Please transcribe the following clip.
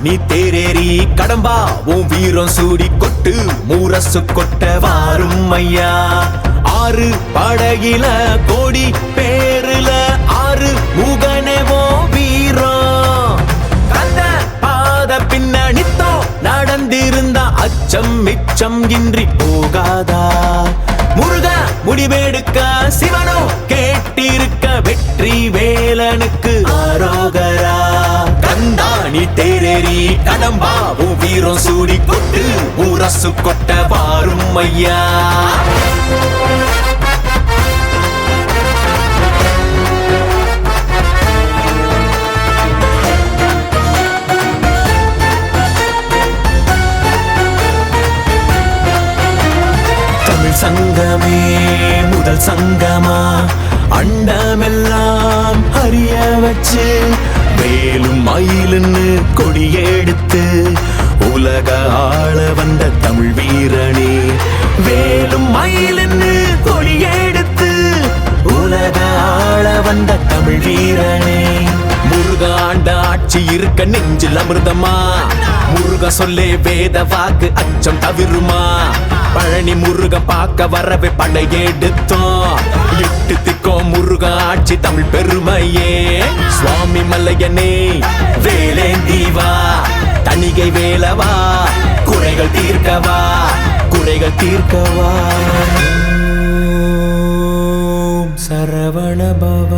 நீ தேரேறி கடம்பா உன் வீரம் சூடி கொட்டு மூரசு கொட்ட வாரும் ஐயா. ஆறு படகில கோடி பேருல ஆறு முகனேவோ வீரம். கந்த பாத பின்னணித்தோ நடந்திருந்தா அச்சம் மிச்சம் இன்றி போகாதா. முருக முடிவெடுக்க சிவனோ கேட்டிருக்க வெற்றி வேலனுக்கு ஆரோகரா. கந்தாணி தேரேறி கடம்பாவும் வீரம் சூடி கொட்டு ஊரசு கொட்ட வாரும் ஐயா. சங்கமே முதல் சங்கமா அண்டமெல்லாம் அறிய வச்சு வேலும் மயிலுன்னு கொடியெடுத்து உலக ஆள வந்த தமிழ் வீரனே. வேலும் மயிலுன்னு கொடியெடுத்து உலக ஆள வந்த தமிழ் வீரனே. முருகாண்ட ஆட்சி இருக்க நெஞ்சில் அமிர்தமா. முருக சொல்லே வேத வாக்கு அச்சம் தவிருமா. பழனி முருக பார்க்க வரவே படையெடுத்தோம். எட்டு திக்கோம் முருக ஆட்சி தமிழ் பெருமையே. சுவாமி மல்லையனே வேலேந்தீவா தணிகை வேலவா குறைகள் தீர்க்கவா குறைகள் தீர்க்கவா. சரவண பவ